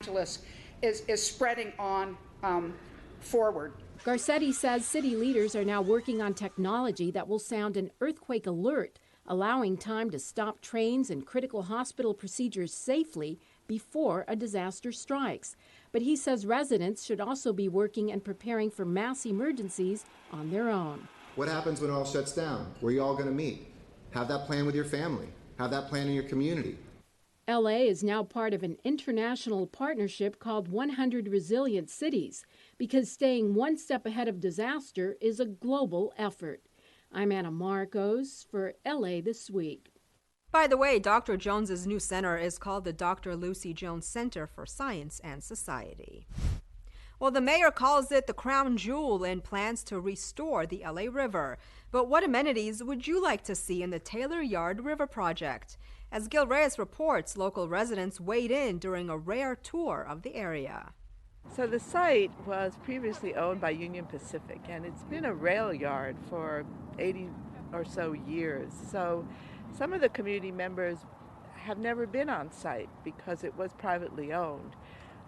Angeles is spreading on forward. Garcia says city leaders are now working on technology that will sound an earthquake alert, allowing time to stop trains and critical hospital procedures safely before a disaster strikes. But he says residents should also be working and preparing for mass emergencies on their own. What happens when it all shuts down? Where are you all going to meet? Have that plan with your family. Have that plan in your community. LA is now part of an international partnership called 100 Resilient Cities because staying one step ahead of disaster is a global effort. I'm Anna Marcos for LA This Week. By the way, Dr. Jones's new center is called the Dr. Lucy Jones Center for Science and Society. Well, the mayor calls it the crown jewel and plans to restore the LA River. But what amenities would you like to see in the Taylor Yard River project? As Gil Reyes reports, local residents weighed in during a rare tour of the area. So the site was previously owned by Union Pacific, and it's been a rail yard for 80 or so years. So some of the community members have never been on site because it was privately owned.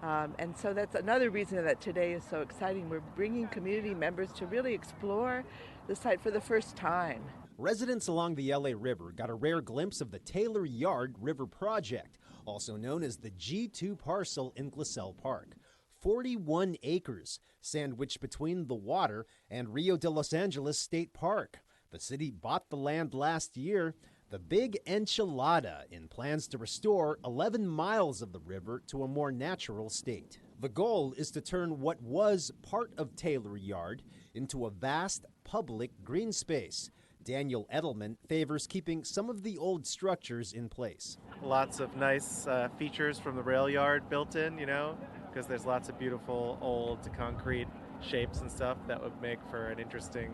And so that's another reason that today is so exciting. We're bringing community members to really explore the site for the first time. Residents along the LA River got a rare glimpse of the Taylor Yard River Project, also known as the G2 parcel in Glassell Park. 41 acres, sandwiched between the water and Rio de Los Angeles State Park. The city bought the land last year. The Big Enchilada in plans to restore 11 miles of the river to a more natural state. The goal is to turn what was part of Taylor Yard into a vast public green space. Daniel Edelman favors keeping some of the old structures in place. Lots of nice features from the rail yard built in, because there's lots of beautiful old concrete shapes and stuff that would make for an interesting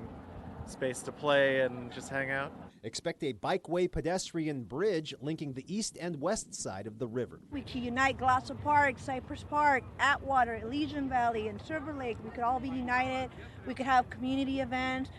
space to play and just hang out. Expect a bikeway pedestrian bridge linking the east and west side of the river. We could unite Glassell Park, Cypress Park, Atwater, Elysian Valley, and Silver Lake. We could all be united. We could have community events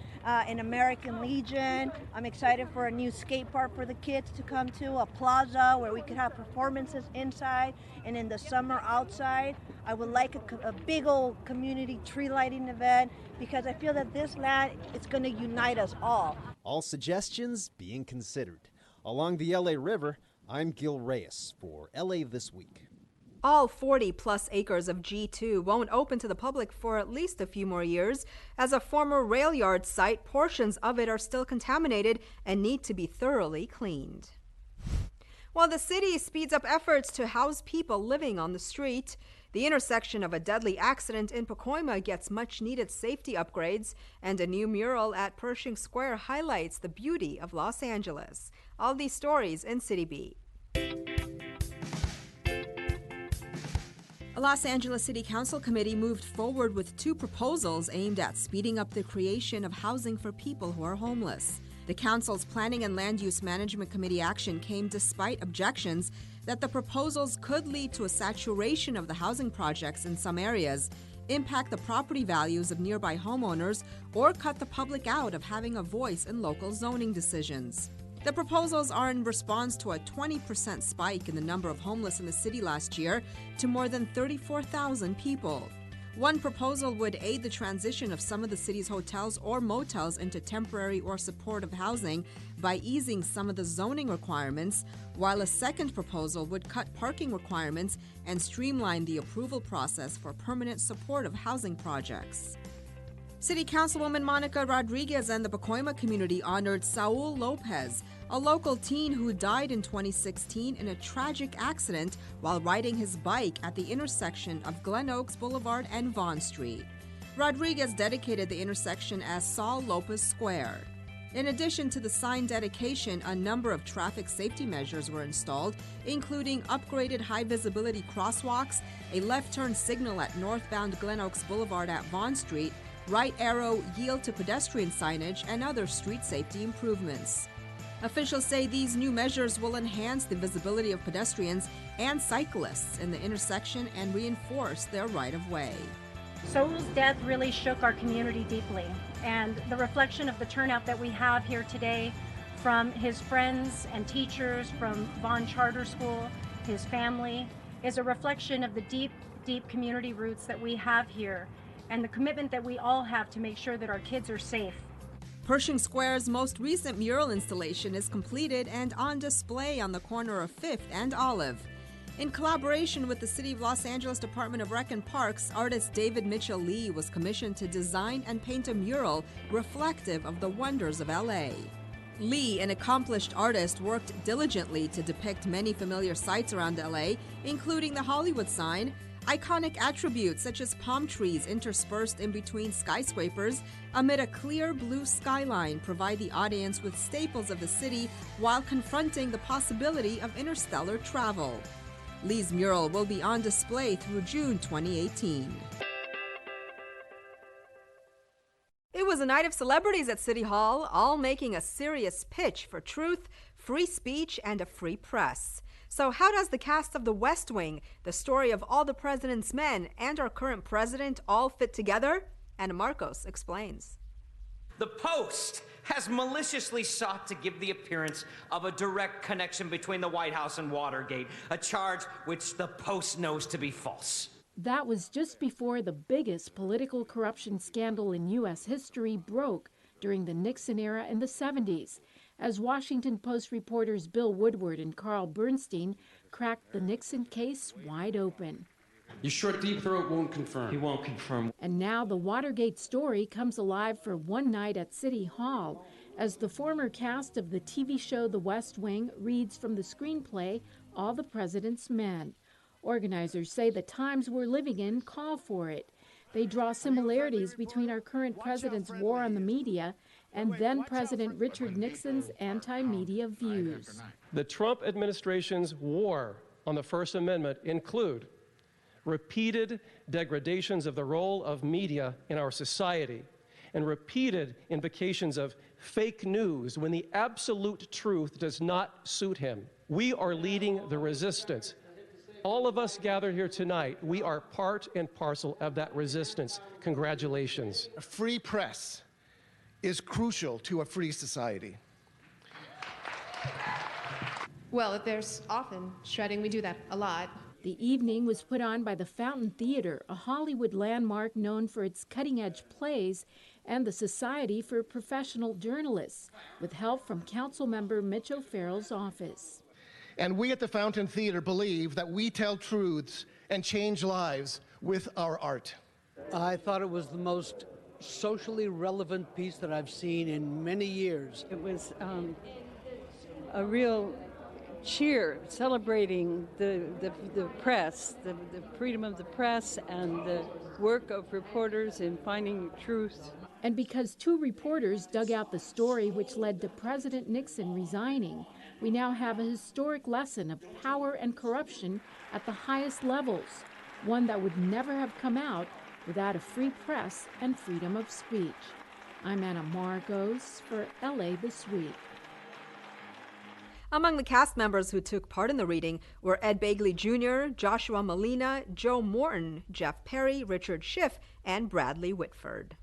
in American Legion. I'm excited for a new skate park for the kids to come to, a plaza where we could have performances inside and in the summer outside. I would like a big old community tree lighting event because I feel that this land is going to unite us all. All suggestions being considered. Along the LA River, I'm Gil Reyes for LA This Week. All 40-plus acres of G2 won't open to the public for at least a few more years. As a former rail yard site, portions of it are still contaminated and need to be thoroughly cleaned. While the city speeds up efforts to house people living on the street, the intersection of a deadly accident in Pacoima gets much-needed safety upgrades, and a new mural at Pershing Square highlights the beauty of Los Angeles. All these stories in City Beat. A Los Angeles City Council committee moved forward with 2 proposals aimed at speeding up the creation of housing for people who are homeless. The council's Planning and Land Use Management Committee action came despite objections that the proposals could lead to a saturation of the housing projects in some areas, impact the property values of nearby homeowners, or cut the public out of having a voice in local zoning decisions. The proposals are in response to a 20% spike in the number of homeless in the city last year to more than 34,000 people. One proposal would aid the transition of some of the city's hotels or motels into temporary or supportive housing by easing some of the zoning requirements, while a second proposal would cut parking requirements and streamline the approval process for permanent supportive housing projects. City Councilwoman Monica Rodriguez and the Pacoima community honored Saul Lopez, a local teen who died in 2016 in a tragic accident while riding his bike at the intersection of Glen Oaks Boulevard and Vaughn Street. Rodriguez dedicated the intersection as Saul Lopez Square. In addition to the sign dedication, a number of traffic safety measures were installed, including upgraded high-visibility crosswalks, a left-turn signal at northbound Glen Oaks Boulevard at Vaughn Street, right arrow yield to pedestrian signage, and other street safety improvements. Officials say these new measures will enhance the visibility of pedestrians and cyclists in the intersection and reinforce their right-of-way. Saul's death really shook our community deeply, and the reflection of the turnout that we have here today from his friends and teachers from Vaughn Charter School, his family, is a reflection of the deep, deep community roots that we have here and the commitment that we all have to make sure that our kids are safe. Pershing Square's most recent mural installation is completed and on display on the corner of 5th and Olive. In collaboration with the City of Los Angeles Department of Rec and Parks, artist David Mitchell Lee was commissioned to design and paint a mural reflective of the wonders of LA. Lee, an accomplished artist, worked diligently to depict many familiar sights around LA, including the Hollywood sign, iconic attributes such as palm trees interspersed in between skyscrapers amid a clear blue skyline provide the audience with staples of the city while confronting the possibility of interstellar travel. Lee's mural will be on display through June 2018. It was a night of celebrities at City Hall, all making a serious pitch for truth, free speech, and a free press. So how does the cast of The West Wing, the story of all the president's men, and our current president all fit together? Anna Marcos explains. The Post has maliciously sought to give the appearance of a direct connection between the White House and Watergate, a charge which the Post knows to be false. That was just before the biggest political corruption scandal in U.S. history broke during the Nixon era in the 70s, as Washington Post reporters Bill Woodward and Carl Bernstein cracked the Nixon case wide open. You sure Deep Throat won't confirm? He won't confirm. And now the Watergate story comes alive for one night at City Hall as the former cast of the TV show The West Wing reads from the screenplay All the President's Men. Organizers say the times we're living in call for it. They draw similarities between our current president's war on the media and then President Richard Nixon's anti-media views. The Trump administration's war on the First Amendment include repeated degradations of the role of media in our society and repeated invocations of fake news when the absolute truth does not suit him. We are leading the resistance. All of us gathered here tonight, we are part and parcel of that resistance. Congratulations. A free press is crucial to a free society. Well, if there's often shredding, we do that a lot. The evening was put on by the Fountain Theater, a Hollywood landmark known for its cutting-edge plays, and the Society for Professional Journalists, with help from council member Mitch O'Farrell's office. And we at the Fountain Theater believe that we tell truths and change lives with our art. I thought it was the most socially relevant piece that I've seen in many years. It was a real cheer celebrating the press, the freedom of the press and the work of reporters in finding truth. And because two reporters dug out the story which led to President Nixon resigning, we now have a historic lesson of power and corruption at the highest levels, one that would never have come out without a free press and freedom of speech. I'm Anna Marcos for LA This Week. Among the cast members who took part in the reading were Ed Begley Jr., Joshua Molina, Joe Morton, Jeff Perry, Richard Schiff, and Bradley Whitford.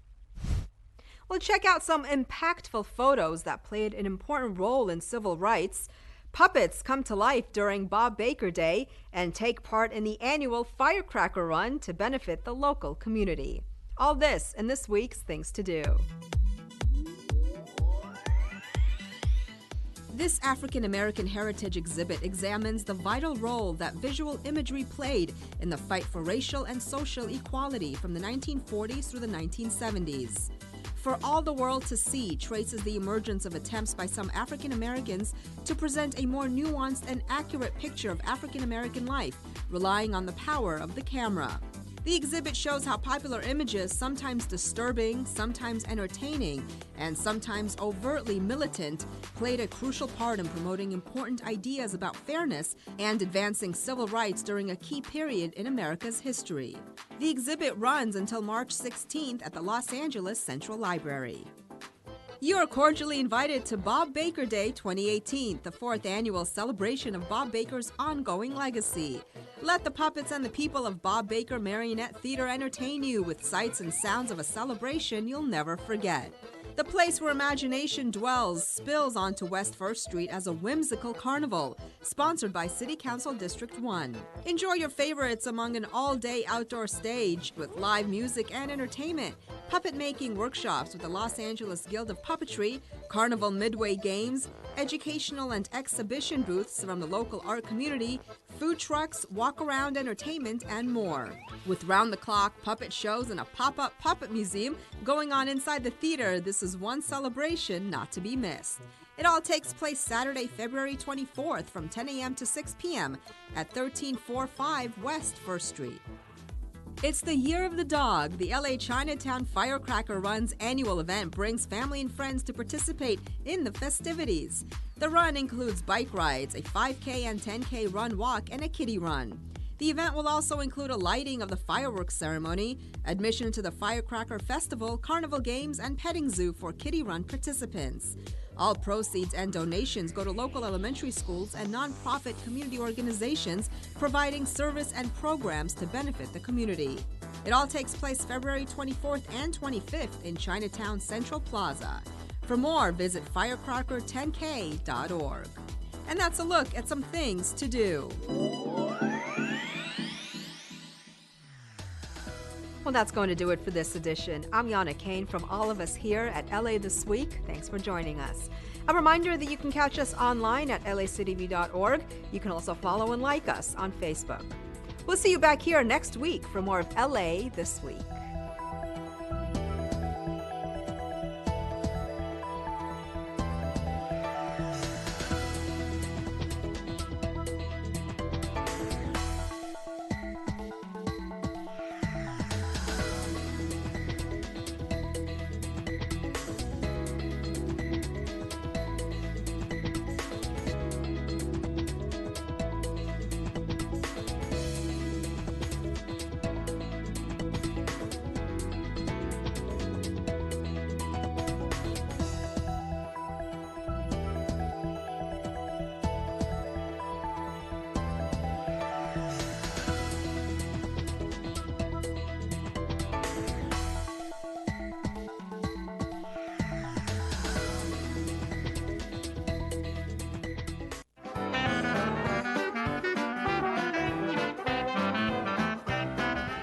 Well, check out some impactful photos that played an important role in civil rights. Puppets come to life during Bob Baker Day and take part in the annual Firecracker Run to benefit the local community. All this in this week's Things to Do. This African American heritage exhibit examines the vital role that visual imagery played in the fight for racial and social equality from the 1940s through the 1970s. For All the World to See traces the emergence of attempts by some African Americans to present a more nuanced and accurate picture of African American life, relying on the power of the camera. The exhibit shows how popular images, sometimes disturbing, sometimes entertaining, and sometimes overtly militant, played a crucial part in promoting important ideas about fairness and advancing civil rights during a key period in America's history. The exhibit runs until March 16th at the Los Angeles Central Library. You are cordially invited to Bob Baker Day 2018, the 4th annual celebration of Bob Baker's ongoing legacy. Let the puppets and the people of Bob Baker Marionette Theater entertain you with sights and sounds of a celebration you'll never forget. The place where imagination dwells spills onto West 1st Street as a whimsical carnival, sponsored by City Council District 1. Enjoy your favorites among an all-day outdoor stage with live music and entertainment, puppet-making workshops with the Los Angeles Guild of Puppetry, carnival midway games, educational and exhibition booths from the local art community, food trucks, walk-around entertainment, and more. With round-the-clock puppet shows and a pop-up puppet museum going on inside the theater, this is one celebration not to be missed. It all takes place Saturday, February 24th from 10 a.m. to 6 p.m. at 1345 West 1st Street. It's the Year of the Dog. The LA Chinatown Firecracker Run's annual event brings family and friends to participate in the festivities. The run includes bike rides, a 5K and 10K run walk, and a kiddie run. The event will also include a lighting of the fireworks ceremony, admission to the Firecracker Festival, carnival games, and petting zoo for kiddie run participants. All proceeds and donations go to local elementary schools and nonprofit community organizations providing service and programs to benefit the community. It all takes place February 24th and 25th in Chinatown Central Plaza. For more, visit firecracker10k.org. And that's a look at some things to do. Well, that's going to do it for this edition. I'm Yana Kane from all of us here at LA This Week. Thanks for joining us. A reminder that you can catch us online at lacitv.org. You can also follow and like us on Facebook. We'll see you back here next week for more of LA This Week.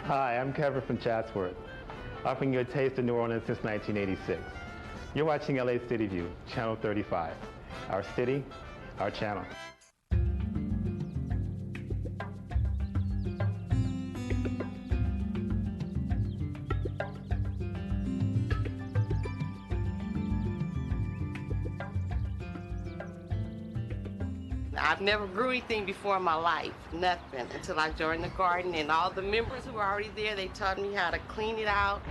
Hi, I'm Kevin from Chatsworth, offering you a taste of New Orleans since 1986. You're watching LA City View, Channel 35. Our city, our channel. I've never grew anything before in my life, nothing, until I joined the garden, and all the members who were already there, they taught me how to clean it out.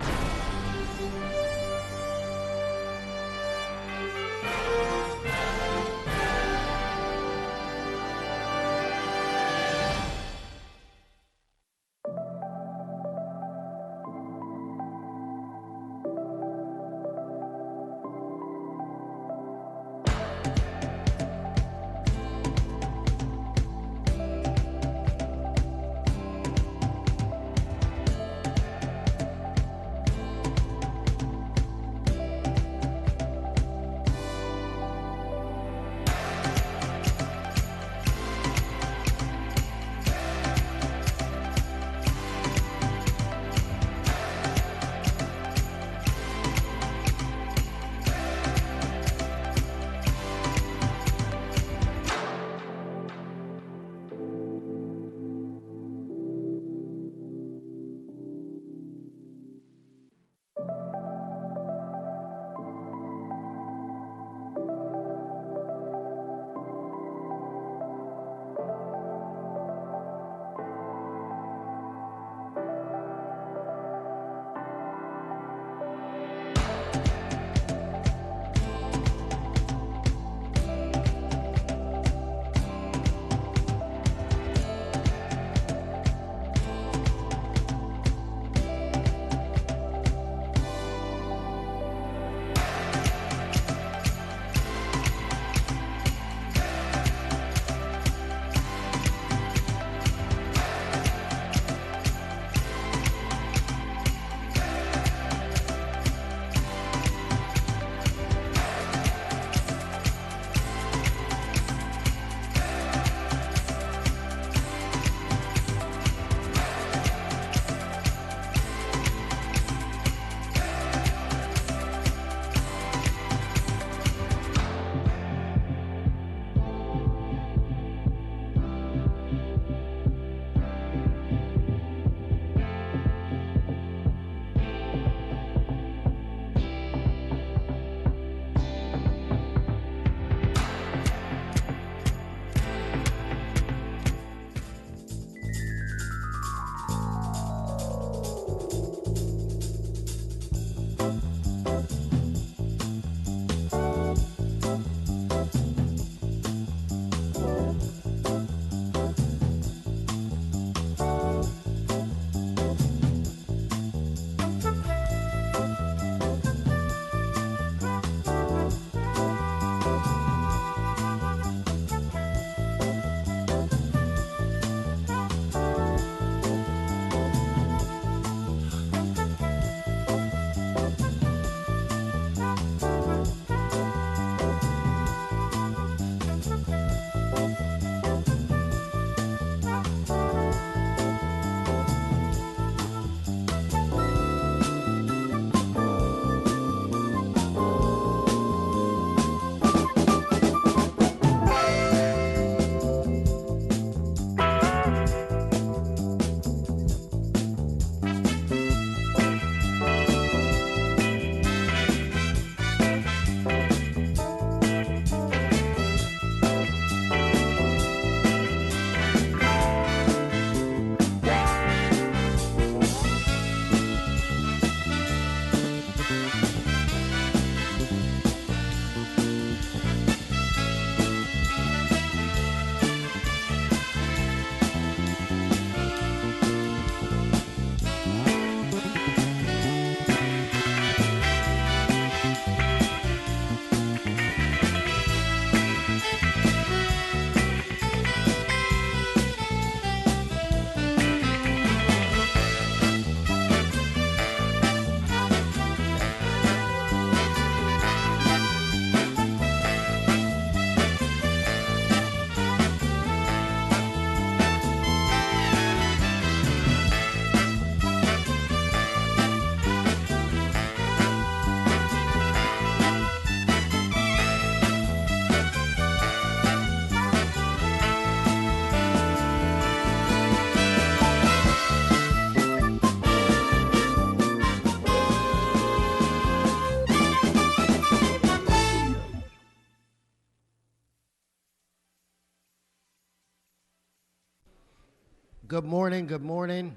Good morning. Good morning.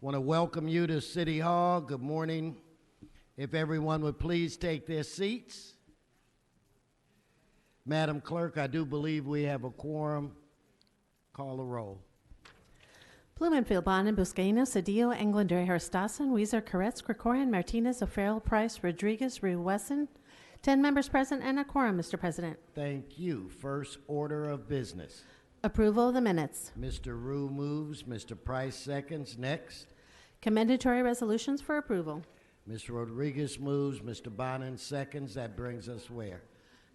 Want to welcome you to City Hall. Good morning. If everyone would please take their seats. Madam Clerk, I do believe we have a quorum. Call the roll. Blumenfield, Bonin, Buscaino, Cedillo, Englander, Herstassen, Weiser, Koretz, Krikorian, Martinez, O'Farrell, Price, Rodriguez, Rue-Wesson. 10 members present and a quorum, Mr. President. Thank you. First order of business. Approval of the minutes. Mr. Rue moves. Mr. Price seconds. Next. Commendatory resolutions for approval. Mr. Rodriguez moves. Mr. Bonin seconds. That brings us where?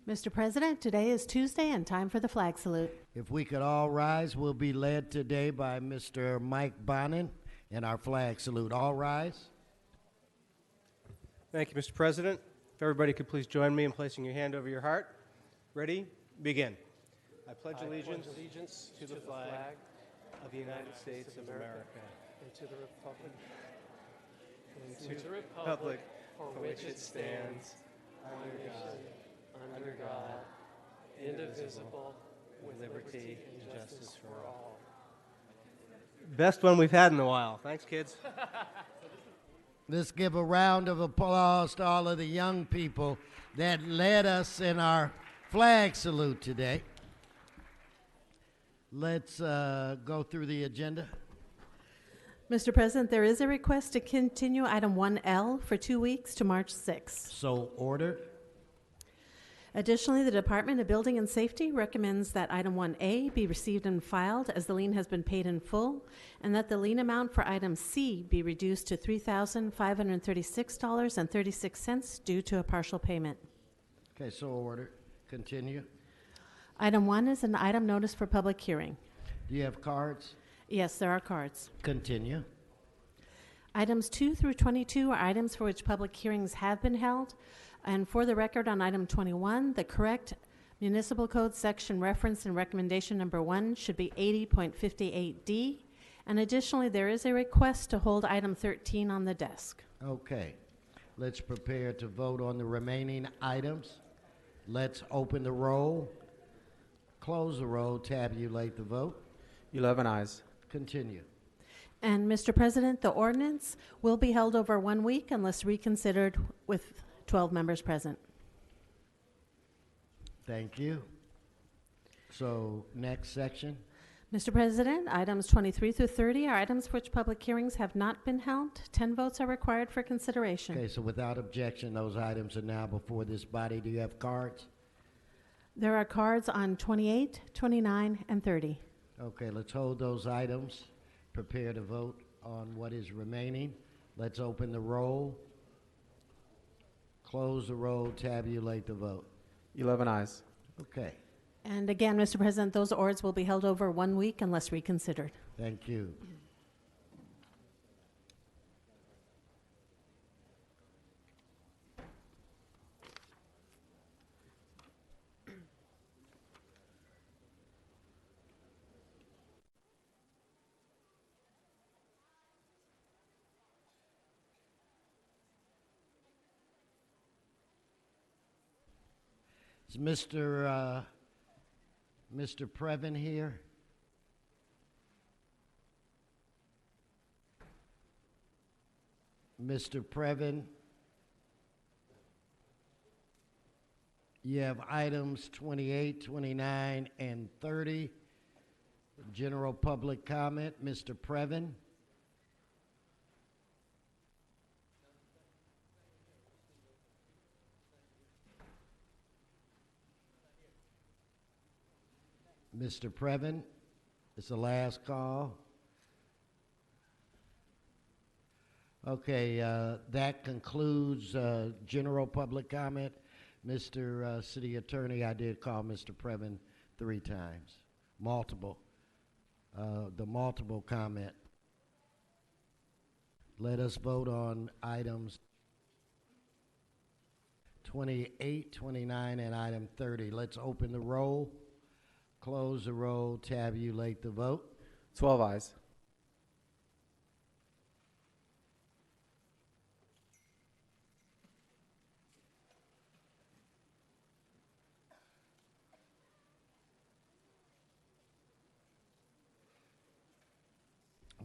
Mr. President, today is Tuesday and time for the flag salute. If we could all rise, we'll be led today by Mr. Mike Bonin and our flag salute. All rise. Thank you, Mr. President. If everybody could please join me in placing your hand over your heart. Ready? Begin. I pledge allegiance to the flag of the United States of America and to the republic for which it stands, under God, indivisible, with liberty and justice for all. Best one we've had in a while. Thanks, kids. Let's give a round of applause to all of the young people that led us in our flag salute today. Let's go through the agenda. Mr. President, there is a request to continue item 1L for 2 weeks to March 6th. So ordered. Additionally, the Department of Building and Safety recommends that item 1A be received and filed as the lien has been paid in full, and that the lien amount for item C be reduced to $3,536.36 due to a partial payment. Okay, so ordered. Continue. Item 1 is an item notice for public hearing. Do you have cards? Yes, there are cards. Continue. Items 2 through 22 are items for which public hearings have been held. And for the record, on item 21, the correct municipal code section reference in recommendation number 1 should be 80.58D. And additionally, there is a request to hold item 13 on the desk. Okay. Let's prepare to vote on the remaining items. Let's open the roll, close the roll, tabulate the vote. 11 ayes. Continue. And Mr. President, the ordinance will be held over 1 week unless reconsidered with 12 members present. Thank you. So, next section. Mr. President, items 23 through 30 are items for which public hearings have not been held. 10 votes are required for consideration. Okay, so without objection, those items are now before this body. Do you have cards? There are cards on 28, 29, and 30. Okay, let's hold those items. Prepare to vote on what is remaining. Let's open the roll. Close the roll, tabulate the vote. 11 ayes. Okay. And again, Mr. President, those ords will be held over 1 week unless reconsidered. Thank you. Is Mr. Previn here? Mr. Previn, you have items 28, 29, and 30. General public comment, Mr. Previn. Mr. Previn, it's the last call. Okay, that concludes general public comment. Mr. City Attorney, I did call Mr. Previn 3 times. Multiple. The multiple comment. Let us vote on items 28, 29, and item 30. Let's open the roll. Close the roll, tabulate the vote. 12 ayes.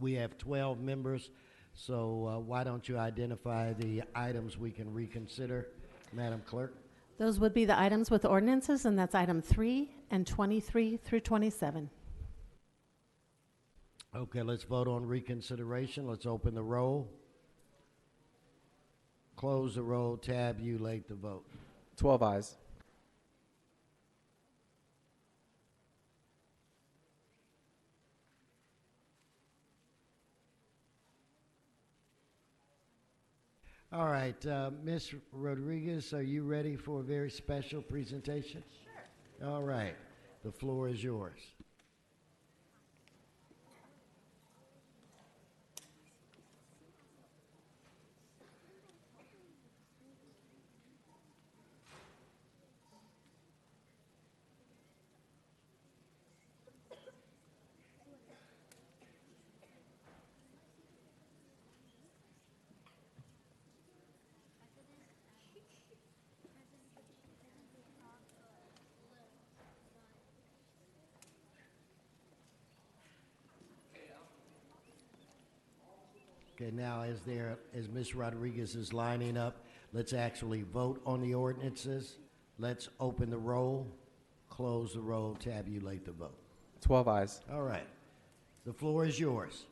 We have 12 members, so why don't you identify the items we can reconsider, Madam Clerk? Those would be the items with ordinances, and that's item 3 and 23 through 27. Okay, let's vote on reconsideration. Let's open the roll. Close the roll, tabulate the vote. 12 ayes. All right, Ms. Rodriguez, are you ready for a very special presentation? Sure. All right, the floor is yours. Okay, now as Ms. Rodriguez is lining up, let's actually vote on the ordinances. Let's open the roll, close the roll, tabulate the vote. 12 ayes. All right, the floor is yours.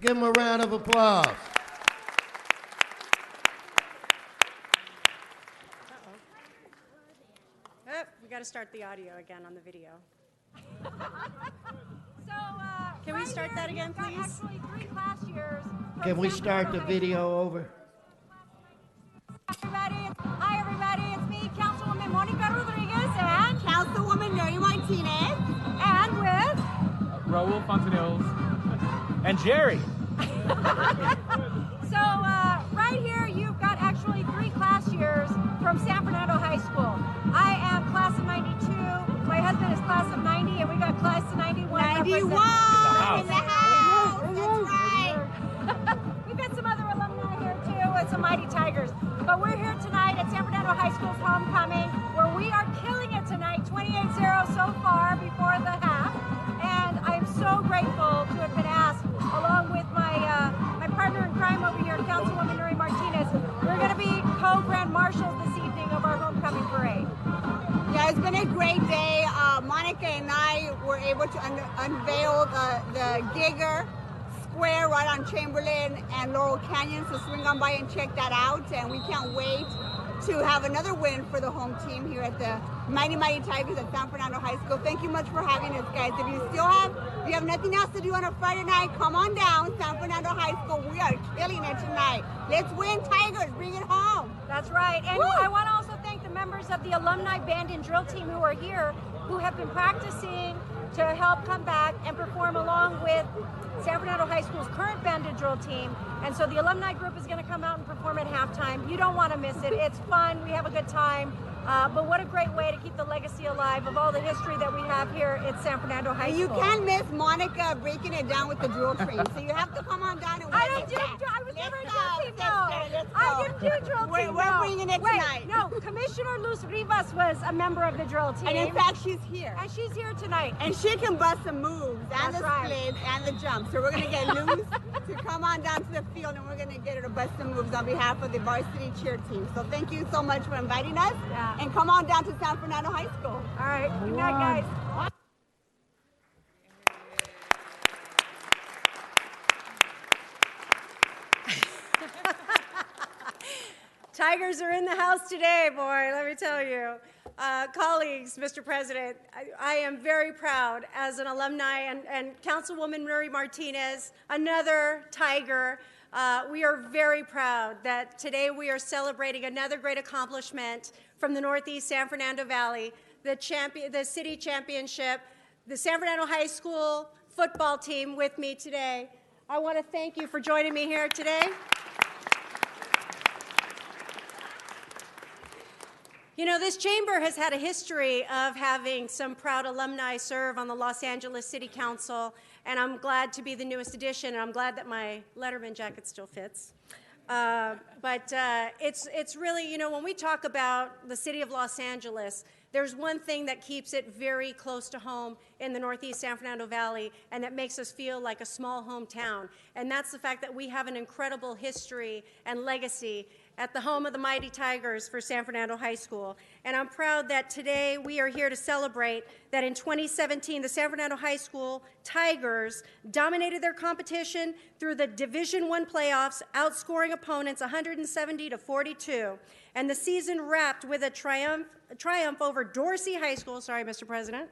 Give them a round of applause. We got to start the audio again on the video. Can we start that again, please? Actually, 3 class years. Can we start the video over? Hi, everybody. It's me, Councilwoman Monica Rodriguez, and Councilwoman Mary Martinez, and with Raul Fontanilles and Jerry. So right here, you've got actually 3 class years from San Fernando High School. I am class of 92. My husband is class of 90, and we got class of 91. 91 in the house. That's right. We've got some other alumni here too, and some Mighty Tigers. But we're here tonight at San Fernando High School's homecoming, where we are killing it tonight, 28-0 so far before the half. And I'm so grateful to have been asked, along with my partner in crime over here, Councilwoman Mary Martinez. We're going to be co-grand marshals this evening of our homecoming parade. Yeah, it's been a great day. Monica and I were able to unveil the Giger Square right on Chamberlain and Laurel Canyon, so swing on by and check that out. And we can't wait to have another win for the home team here at the Mighty Tigers at San Fernando High School. Thank you much for having us, guys. If you have nothing else to do on a Friday night, come on down, San Fernando High School. We are killing it tonight. Let's win, Tigers. Bring it home. That's right. And I want to also thank the members of the alumni band and drill team who are here, who have been practicing to help come back and perform along with San Fernando High School's current bandit drill team. And so the alumni group is going to come out and perform at halftime. You don't want to miss it. It's fun. We have a good time. But what a great way to keep the legacy alive of all the history that we have here at San Fernando High School. You can't miss Monica breaking it down with the drill train. So you have to come on down and I was never a drill team, no. I didn't do drill team, We're bringing it tonight. No, Commissioner Luz Rivas was a member of the drill team. And in fact, she's here. And she's here tonight. And she can bust some moves and the splits and the jumps. So we're going to get Luz to come on down to the field, and we're going to get her to bust some moves on behalf of the varsity cheer team. So thank you so much for inviting us. Yeah. And come on down to San Fernando High School. All right. Good night, guys. Tigers are in the house today, boy, let me tell you. Colleagues, Mr. President, I am very proud as an alumni and Councilwoman Murray Martinez, another Tiger. We are very proud that today we are celebrating another great accomplishment from the Northeast San Fernando Valley, the city championship, the San Fernando High School football team with me today. I want to thank you for joining me here today. You know, this chamber has had a history of having some proud alumni serve on the Los Angeles City Council, and I'm glad to be the newest addition, and I'm glad that my Letterman jacket still fits. But it's really, you know, when we talk about the city of Los Angeles, there's one thing that keeps it very close to home in the Northeast San Fernando Valley, and that makes us feel like a small hometown. And that's the fact that we have an incredible history and legacy at the home of the Mighty Tigers for San Fernando High School. And I'm proud that today we are here to celebrate that in 2017, the San Fernando High School Tigers dominated their competition through the Division I playoffs, outscoring opponents 170-42. And the season wrapped with a triumph over Dorsey High School, sorry, Mr. President,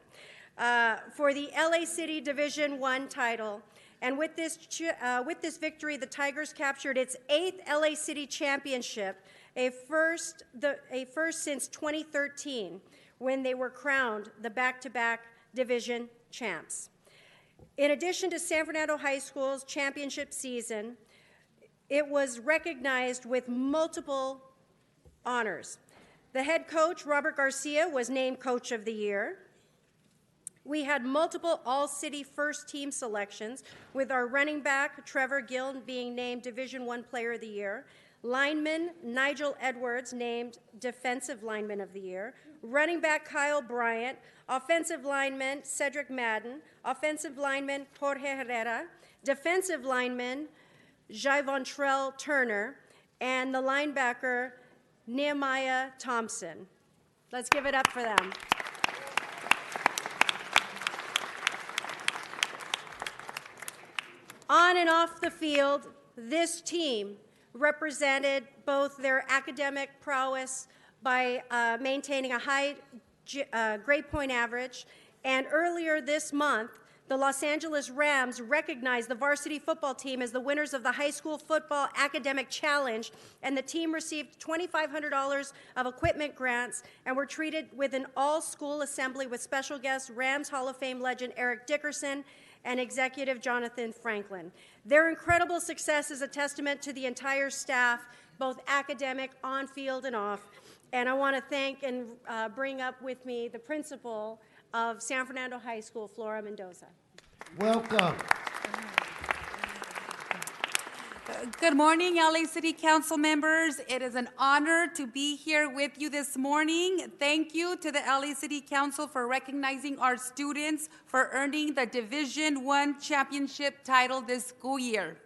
for the LA City Division I title. And with this victory, the Tigers captured its 8th LA City championship, a first since 2013, when they were crowned the back-to-back division champs. In addition to San Fernando High School's championship season, it was recognized with multiple honors. The head coach, Robert Garcia, was named Coach of the Year. We had multiple all-city first-team selections, with our running back, Trevor Gill, being named Division I Player of the Year. Lineman Nigel Edwards named Defensive Lineman of the Year. Running back Kyle Bryant. Offensive lineman Cedric Madden. Offensive lineman Jorge Herrera. Defensive lineman Javontrell Turner. And the linebacker Nehemiah Thompson. Let's give it up for them. On and off the field, this team represented both their academic prowess by maintaining a high grade point average, and earlier this month, the Los Angeles Rams recognized the varsity football team as the winners of the High School Football Academic Challenge, and the team received $2,500 of equipment grants and were treated with an all-school assembly with special guests Rams Hall of Fame legend Eric Dickerson and executive Jonathan Franklin. Their incredible success is a testament to the entire staff, both academic, on field, and off. And I want to thank and bring up with me the principal of San Fernando High School, Flora Mendoza. Welcome. Good morning, LA City Council members. It is an honor to be here with you this morning. Thank you to the LA City Council for recognizing our students for earning the Division I championship title this school year.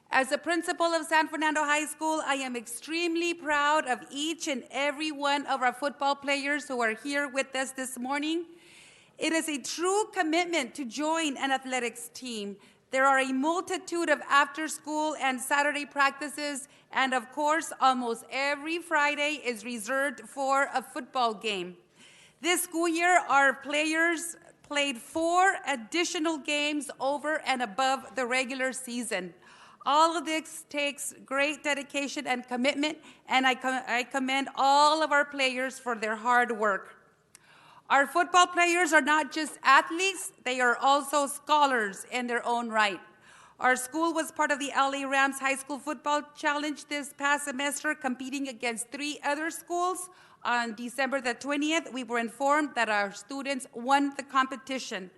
As a principal of San Fernando High School, I am extremely proud of each and every one of our football players who are here with us this morning. It is a true commitment to join an athletics team. There are a multitude of after-school and Saturday practices, and of course, almost every Friday is reserved for a football game. This school year, our players played 4 additional games over and above the regular season. All of this takes great dedication and commitment, and I commend all of our players for their hard work. Our football players are not just athletes, they are also scholars in their own right. Our school was part of the LA Rams High School Football Challenge this past semester, competing against 3 other schools. On December the 20th, we were informed that our students won the competition.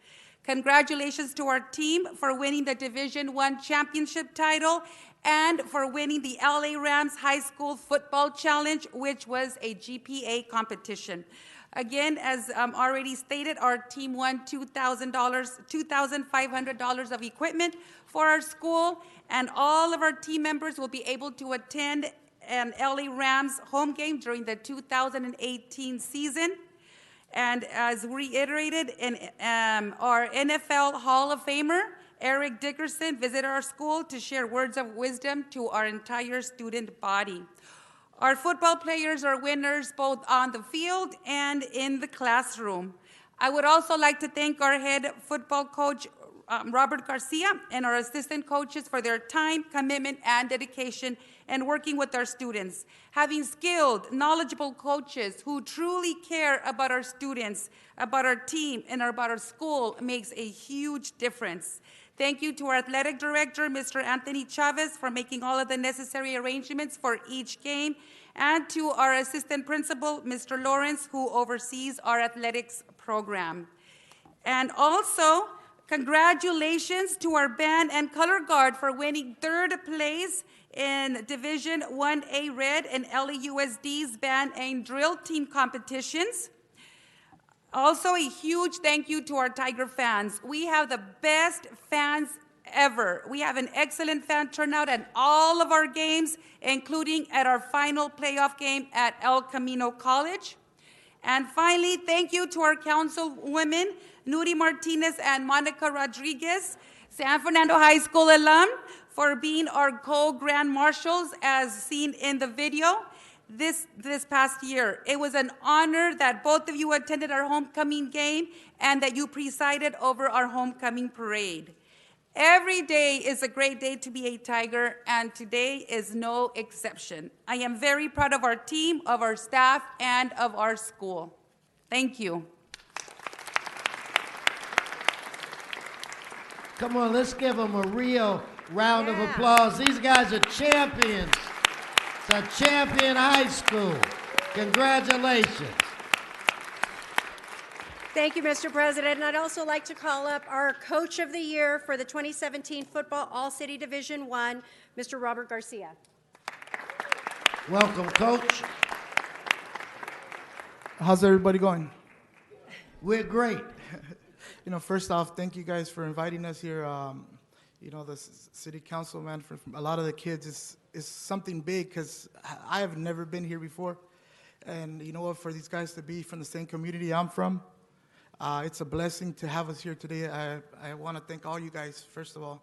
Congratulations to our team for winning the Division I championship title and for winning the LA Rams High School Football Challenge, which was a GPA competition. Again, as already stated, our team won $2,500 of equipment for our school, and all of our team members will be able to attend an LA Rams home game during the 2018 season. And as reiterated, our NFL Hall of Famer, Eric Dickerson, visited our school to share words of wisdom to our entire student body. Our football players are winners both on the field and in the classroom. I would also like to thank our head football coach, Robert Garcia, and our assistant coaches for their time, commitment, and dedication in working with our students. Having skilled, knowledgeable coaches who truly care about our students, about our team, and about our school makes a huge difference. Thank you to our athletic director, Mr. Anthony Chavez, for making all of the necessary arrangements for each game, and to our assistant principal, Mr. Lawrence, who oversees our athletics program. And also, congratulations to our band and color guard for winning 3rd place in Division 1A Red and LAUSD's band and drill team competitions. Also, a huge thank you to our Tiger fans. We have the best fans ever. We have an excellent fan turnout at all of our games, including at our final playoff game at El Camino College. And finally, thank you to our councilwomen, Nuri Martinez and Monica Rodriguez, San Fernando High School alum, for being our co-grand marshals as seen in the video this past year. It was an honor that both of you attended our homecoming game and that you presided over our homecoming parade. Every day is a great day to be a Tiger, and today is no exception. I am very proud of our team, of our staff, and of our school. Thank you. Come on, let's give them a real round of applause. These guys are champions. It's a champion high school. Congratulations. Thank you, Mr. President. And I'd also like to call up our Coach of the Year for the 2017 Football All-City Division I, Mr. Robert Garcia. Welcome, Coach. How's everybody going? We're great. You know, first off, thank you guys for inviting us here. You know, the city council, man, for a lot of the kids is something big because I have never been here before. And you know what, for these guys to be from the same community I'm from, it's a blessing to have us here today. I want to thank all you guys, first of all.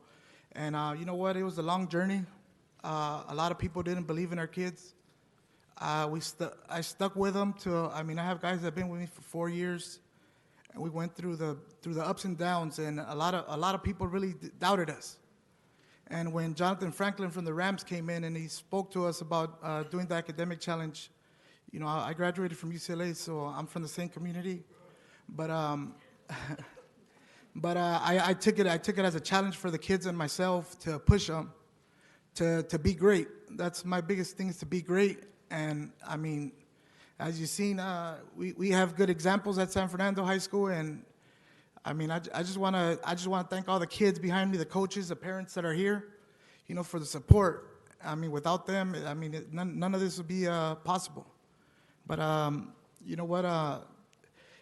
And you know what, it was a long journey. A lot of people didn't believe in our kids. I stuck with them till, I mean, I have guys that have been with me for 4 years. And we went through the ups and downs, and a lot of people really doubted us. And when Jonathan Franklin from the Rams came in and he spoke to us about doing the academic challenge, you know, I graduated from UCLA, so I'm from the same community. But I took it as a challenge for the kids and myself to push them to be great. That's my biggest thing, is to be great. And I mean, as you've seen, we have good examples at San Fernando High School, and I mean, I just want to thank all the kids behind me, the coaches, the parents that are here, you know, for the support. I mean, without them, I mean, none of this would be possible. But you know what?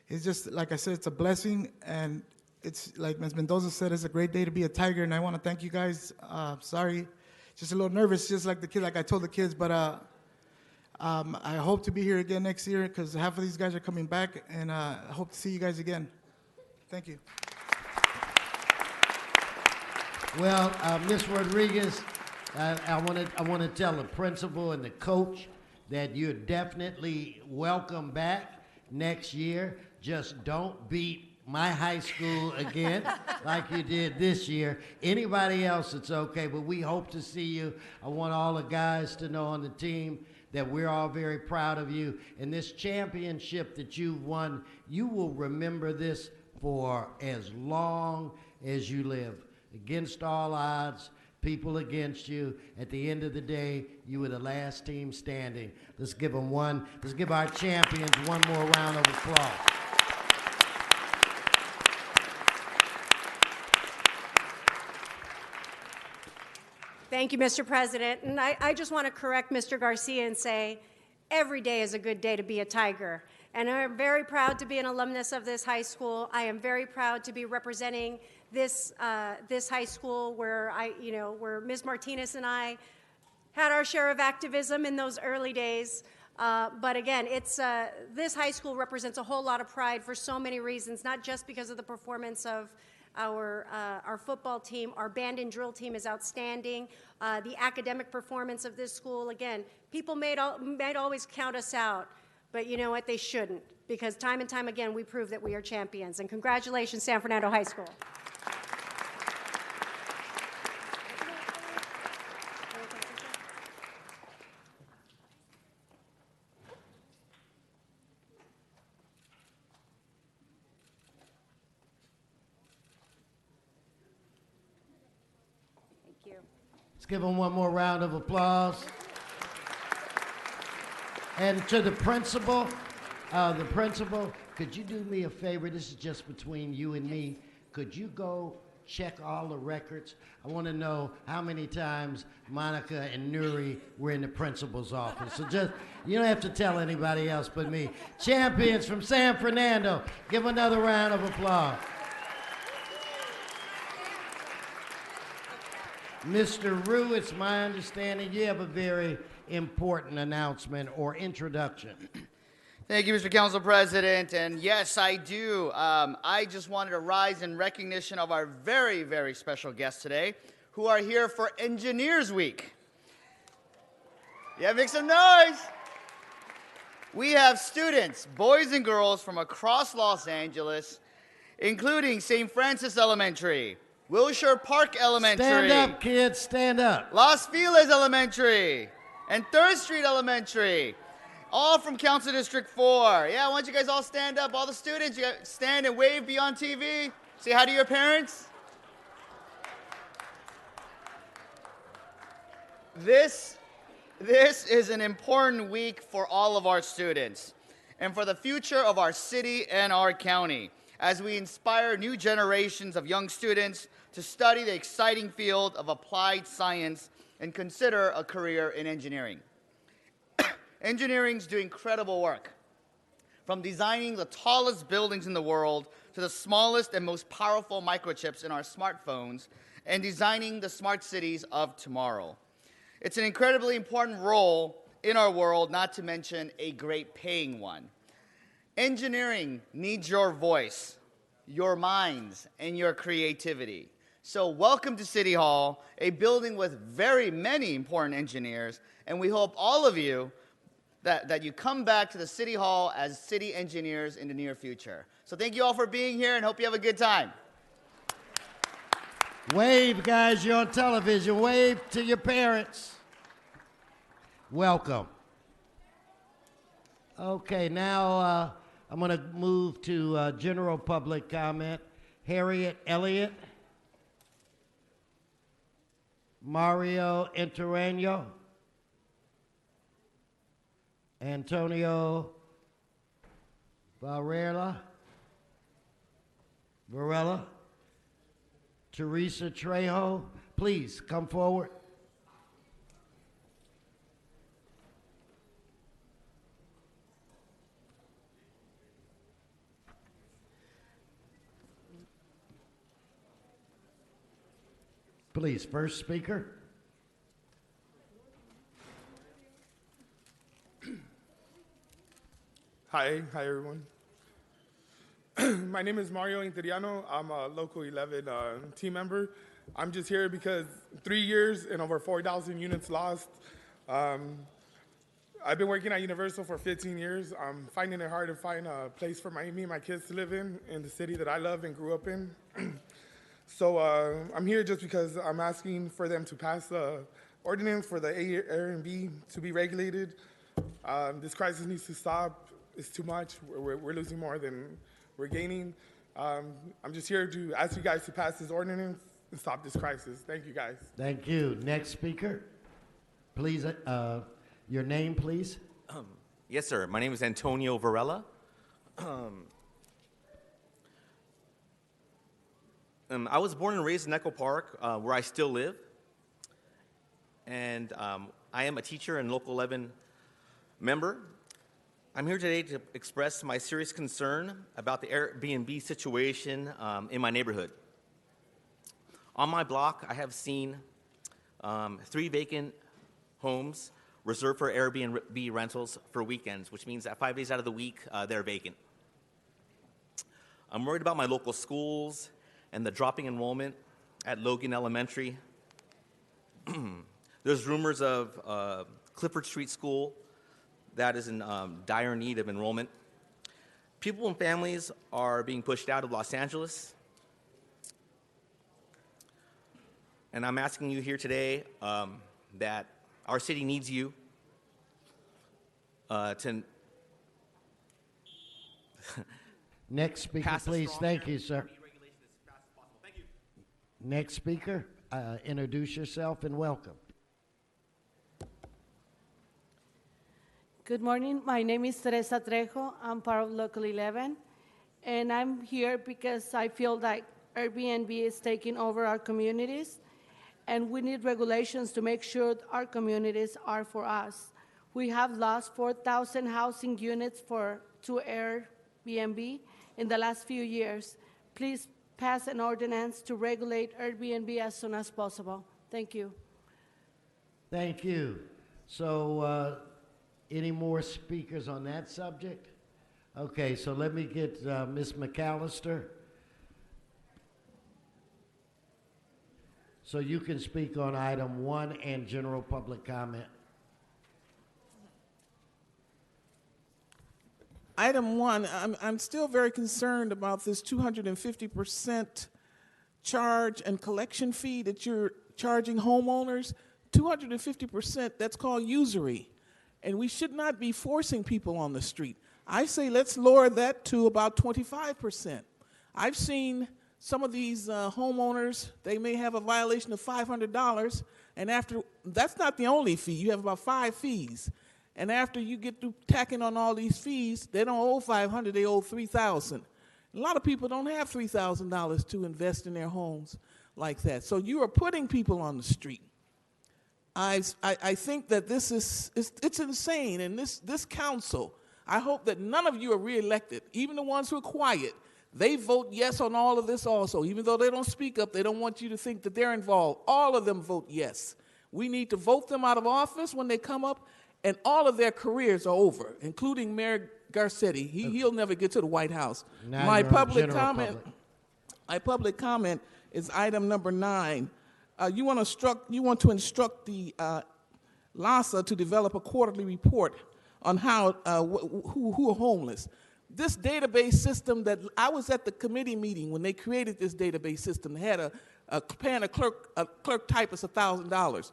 It's just, like I said, it's a blessing, and it's like Ms. Mendoza said, it's a great day to be a Tiger, and I want to thank you guys. Sorry, just a little nervous, just like the kids, like I told the kids, but I hope to be here again next year because half of these guys are coming back, and I hope to see you guys again. Thank you. Well, Ms. Rodriguez, I want to tell the principal and the coach that you're definitely welcome back next year. Just don't beat my high school again like you did this year. Anybody else, it's okay, but we hope to see you. I want all the guys to know on the team that we're all very proud of you. And this championship that you've won, you will remember this for as long as you live. Against all odds, people against you. At the end of the day, you were the last team standing. Let's give our champions one more round of applause. Thank you, Mr. President. And I just want to correct Mr. Garcia and say every day is a good day to be a Tiger. And I'm very proud to be an alumnus of this high school. I am very proud to be representing this high school where where Ms. Martinez and I had our share of activism in those early days. But again, this high school represents a whole lot of pride for so many reasons, not just because of the performance of our football team. Our band and drill team is outstanding. The academic performance of this school, again, people might always count us out, but you know what? They shouldn't, because time and time again, we prove that we are champions. And congratulations, San Fernando High School. Let's give them one more round of applause. And to the principal, could you do me a favor? This is just between you and me. Could you go check all the records? I want to know how many times Monica and Nuri were in the principal's office. So just, you don't have to tell anybody else but me. Champions from San Fernando, give another round of applause. Mr. Rue, it's my understanding you have a very important announcement or introduction. Thank you, Mr. Council President. And yes, I do. I just wanted to rise in recognition of our very, very special guests today who are here for Engineers Week. Yeah, make some noise. We have students, boys and girls from across Los Angeles, including St. Francis Elementary, Wilshire Park Elementary. Stand up, kids, stand up. Los Feliz Elementary and 3rd Street Elementary, all from Council District 4. Yeah, why don't you guys all stand up, all the students, you stand and wave beyond TV. Say hi to your parents. This is an important week for all of our students and for the future of our city and our county, as we inspire new generations of young students to study the exciting field of applied science and consider a career in engineering. Engineers do incredible work, from designing the tallest buildings in the world to the smallest and most powerful microchips in our smartphones, and designing the smart cities of tomorrow. It's an incredibly important role in our world, not to mention a great paying one. Engineering needs your voice, your minds, and your creativity. So welcome to City Hall, a building with very many important engineers, and we hope all of you that you come back to the City Hall as city engineers in the near future. So thank you all for being here and hope you have a good time. Wave, guys, you're on television. Wave to your parents. Welcome. Okay, now I'm going to move to general public comment. Harriet Elliott. Mario Interiano. Antonio Varela. Teresa Trejo. Please come forward. Please, first speaker. Hi everyone. My name is Mario Interiano. I'm a Local 11 team member. I'm just here because 3 years and over 4,000 units lost. I've been working at Universal for 15 years. I'm finding it hard to find a place for me and my kids to live in the city that I love and grew up in. So I'm here just because I'm asking for them to pass the ordinance for the Airbnb to be regulated. This crisis needs to stop. It's too much. We're losing more than we're gaining. I'm just here to ask you guys to pass this ordinance and stop this crisis. Thank you, guys. Thank you. Next speaker, please. Your name, please. Yes, sir. My name is Antonio Varela. I was born and raised in Echo Park, where I still live. And I am a teacher and Local 11 member. I'm here today to express my serious concern about the Airbnb situation in my neighborhood. On my block, I have seen 3 vacant homes reserved for Airbnb rentals for weekends, which means that 5 days out of the week, they're vacant. I'm worried about my local schools and the dropping enrollment at Logan Elementary. There's rumors of Clifford Street School that is in dire need of enrollment. People and families are being pushed out of Los Angeles. And I'm asking you here today that our city needs you to Next speaker, please. Thank you, sir. Thank you. Next speaker, introduce yourself and welcome. Good morning. My name is Teresa Trejo. I'm part of Local 11, and I'm here because I feel like Airbnb is taking over our communities, and we need regulations to make sure our communities are for us. We have lost 4,000 housing units to Airbnb in the last few years. Please pass an ordinance to regulate Airbnb as soon as possible. Thank you. Thank you. So, any more speakers on that subject? Okay, so let me get Ms. McAllister. So you can speak on item 1 and general public comment. Item 1, I'm still very concerned about this 250% charge and collection fee that you're charging homeowners. 250%, that's called usury. And we should not be forcing people on the street. I say let's lower that to about 25%. I've seen some of these homeowners, they may have a violation of $500, and after, that's not the only fee. You have about 5 fees. And after you get through tacking on all these fees, they don't owe $500, they owe $3,000. A lot of people don't have $3,000 to invest in their homes like that. So you are putting people on the street. I think that this is, it's insane, and this council, I hope that none of you are reelected, even the ones who are quiet. They vote yes on all of this also. Even though they don't speak up, they don't want you to think that they're involved. All of them vote yes. We need to vote them out of office when they come up, and all of their careers are over, including Mayor Garcia. He'll never get to the White House. Now My you're on public general comment, public. my public comment is item number 9. You want to instruct the LASA to develop a quarterly report on how who are homeless. This database system that I was at the committee meeting when they created this database system. They had paying a clerk typist $1,000.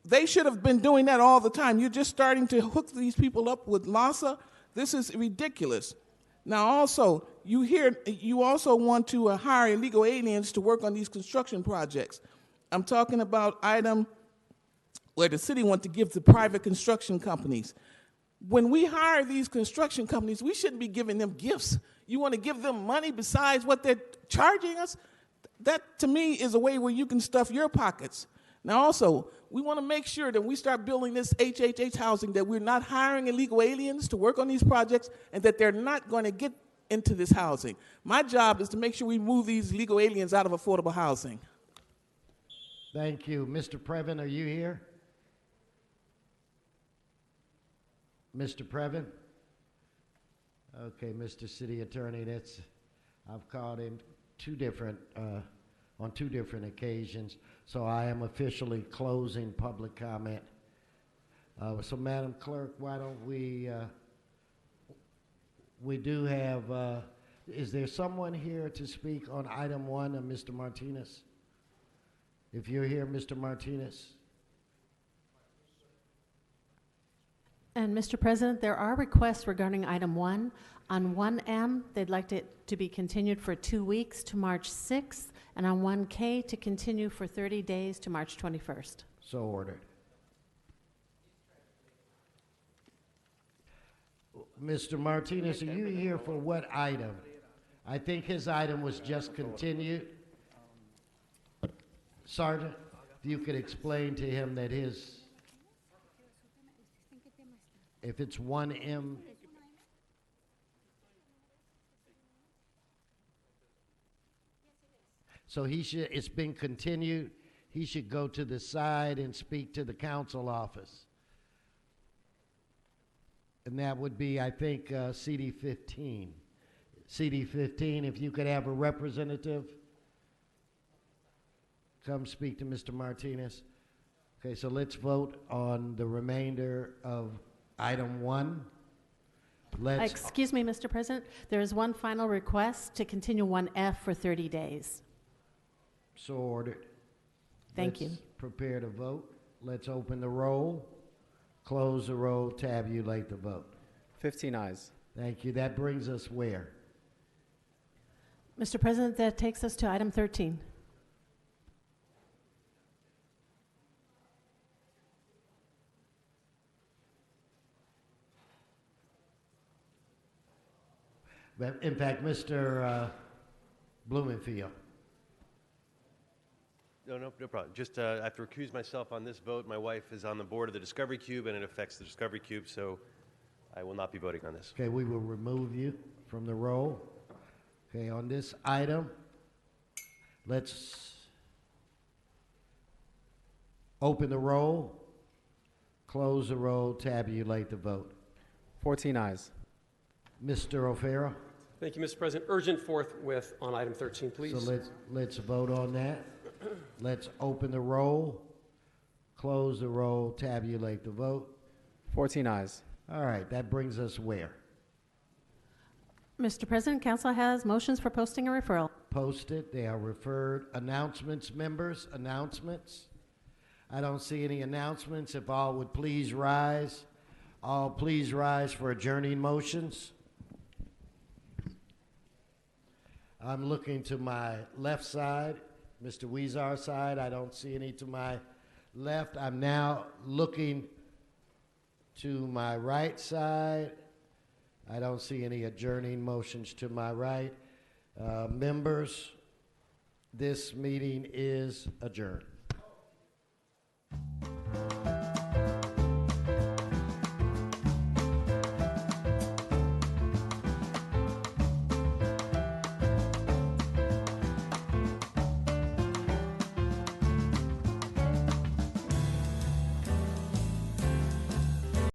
They should have been doing that all the time. You're just starting to hook these people up with LASA. This is ridiculous. Now also, you also want to hire illegal aliens to work on these construction projects. I'm talking about item where the city wants to give to private construction companies. When we hire these construction companies, we shouldn't be giving them gifts. You want to give them money besides what they're charging us? That, to me, is a way where you can stuff your pockets. Now, also, we want to make sure that we start building this HHH housing, that we're not hiring illegal aliens to work on these projects, and that they're not going to get into this housing. My job is to make sure we move these illegal aliens out of affordable housing. Thank you. Mr. Previn, are you here? Mr. Previn? Okay, Mr. City Attorney, I've called him on 2 different occasions, so I am officially closing public comment. So Madam Clerk, why don't we do have, is there someone here to speak on item 1 of Mr. Martinez? If you're here, Mr. Martinez. And Mr. President, there are requests regarding item 1. On 1M, they'd like it to be continued for 2 weeks to March 6th, and on 1K to continue for 30 days to March 21st. So ordered. Mr. Martinez, are you here for what item? I think his item was just continued. Sergeant, if you could explain to him that if it's 1M, so it's been continued, he should go to the side and speak to the council office. And that would be, I think, CD 15. CD 15, if you could have a representative come speak to Mr. Martinez. Okay, so let's vote on the remainder of item 1. Excuse me, Mr. President. There is one final request to continue 1F for 30 days. So ordered. Thank you. Let's prepare to vote. Let's open the roll, close the roll, tabulate the vote. 15 ayes. Thank you. That brings us where? Mr. President, that takes us to item 13. In fact, Mr. Blumenfield. No problem. Just I have to recuse myself on this vote. My wife is on the board of the Discovery Cube, and it affects the Discovery Cube, so I will not be voting on this. Okay, we will remove you from the roll. Okay, on this item, let's open the roll, close the roll, tabulate the vote. 14 ayes. Mr. O'Farrell. Thank you, Mr. President. Urgent forthwith on item 13, please. So let's vote on that. Let's open the roll, close the roll, tabulate the vote. 14 ayes. All right, that brings us where? Mr. President, council has motions for posting and referral. Posted, they are referred. Announcements, members, announcements. I don't see any announcements. If all would please rise. All please rise for adjourning motions. I'm looking to my left side, Mr. Weezar's side. I don't see any to my left. I'm now looking to my right side. I don't see any adjourning motions to my right. Members, this meeting is adjourned.